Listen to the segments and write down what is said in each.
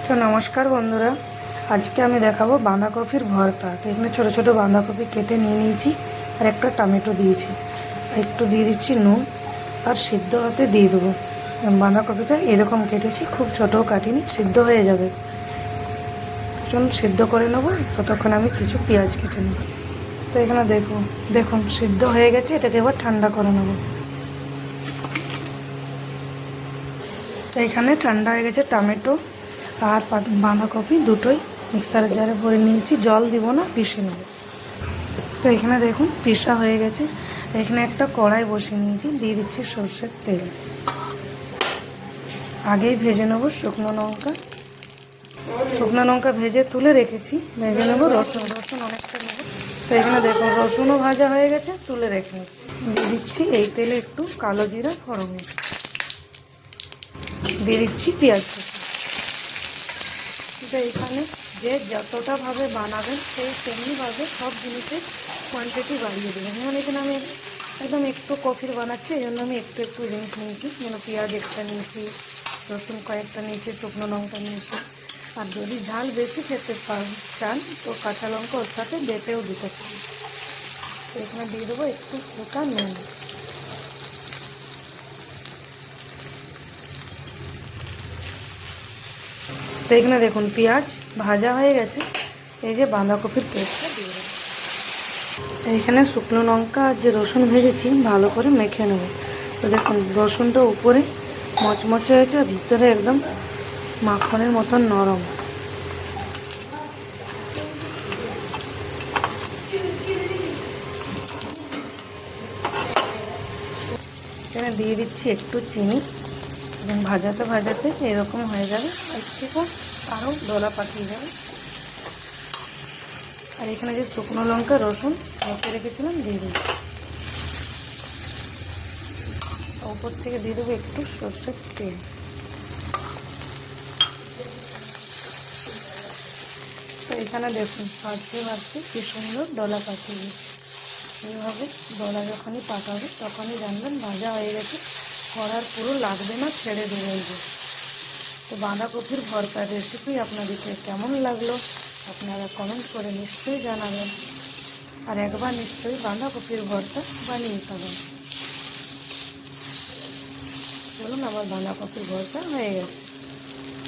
তো নমস্কার বন্ধুরা, আজকে আমি দেখাবো বাঁধাকপির ভর্তা। তো এখানে ছোটো ছোটো বাঁধাকপি কেটে নিয়ে নিয়েছি আর একটা টমেটো দিয়েছি, আর একটু দিয়ে দিচ্ছি নুন আর সিদ্ধ হতে দিয়ে দেবো। বাঁধাকপিটা এরকম কেটেছি, খুব ছোটোও কাটিনি, সিদ্ধ হয়ে যাবে। চলুন সিদ্ধ করে নেবো, ততক্ষণ আমি কিছু পেঁয়াজ কেটে নেব। তো এখানে দেখুন সিদ্ধ হয়ে গেছে, এটাকে এবার ঠান্ডা করে নেব। তো এখানে ঠান্ডা হয়ে গেছে টমেটো আর বাঁধাকপি দুটোই মিক্সারের জারে ভরে নিয়েছি, জল দিব না, পিষে নেব। তো এখানে দেখুন পিষা হয়ে গেছে। এখানে একটা কড়াই বসিয়ে নিয়েছি, দিয়ে দিচ্ছি সর্ষের তেল। আগেই ভেজে নেব শুকনো লঙ্কা ভেজে তুলে রেখেছি, ভেজে নেব। রসুন অনেকটা নেব। তো এখানে দেখুন রসুনও ভাজা হয়ে গেছে, তুলে রেখে নিচ্ছি। দিয়ে দিচ্ছি এই তেলে একটু কালো জিরা ফোড়ন, দিয়ে দিচ্ছি পেঁয়াজ কুচি। তো এখানে যে যতটা ভাবে বানাবেন সেই তেমনিভাবে সব জিনিসের কোয়ান্টিটি বাড়িয়ে দেবেন। যেমন এখানে আমি একদম একটু কফির বানাচ্ছি, এই জন্য আমি একটু জিনিস নিয়েছি। যেন পেঁয়াজ একটা নিয়েছি, রসুন কয়েকটা নিয়েছি, শুকনো লঙ্কা নিয়েছি। আর যদি ঝাল বেশি খেতে চান তো কাঁচা লঙ্কা ওর সাথে বেটেও দিতে পারেন। তো এখানে দিয়ে দেবো একটু হালকা নুন। তো এখানে দেখুন পেঁয়াজ ভাজা হয়ে গেছে, এই যে বাঁধাকপির পেস্টটা দিয়ে দেবো। এইখানে শুকনো লঙ্কা আর যে রসুন ভেজেছি ভালো করে মেখে নেব। তো দেখুন রসুনটা উপরে মচমচে হয়েছে, ভিতরে একদম মাখনের মতন নরম। এখানে দিয়ে দিচ্ছি একটু চিনি, এবং ভাজাতে এরকম হয়ে যাবে, একটু আরও দলা পাকিয়ে যাবে। আর এখানে যে শুকনো লঙ্কা রসুন মেখে রেখেছিলাম দিয়ে দিই। উপর থেকে দিয়ে দেবো একটু সরষের তেল। তো এখানে দেখুন ভাজতে কি সুন্দর ডলা পাকিয়ে গেছে। এইভাবে ডলা যখনই পাকাবে তখনই জানবেন ভাজা হয়ে গেছে। কড়ার পুরো লাগবে না, ছেড়ে দেবে। তো বাঁধাকপির ভর্তার রেসিপি আপনাদেরকে কেমন লাগলো আপনারা কমেন্ট করে নিশ্চয়ই জানাবেন। আর একবার নিশ্চয়ই বাঁধাকপির ভর্তা বানিয়ে খাবেন। বলুন আমার বাঁধাকপির ভর্তা হয়ে গেছে।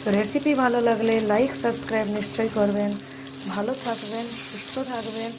তো রেসিপি ভালো লাগলে লাইক সাবস্ক্রাইব নিশ্চয়ই করবেন। ভালো থাকবেন, সুস্থ থাকবেন।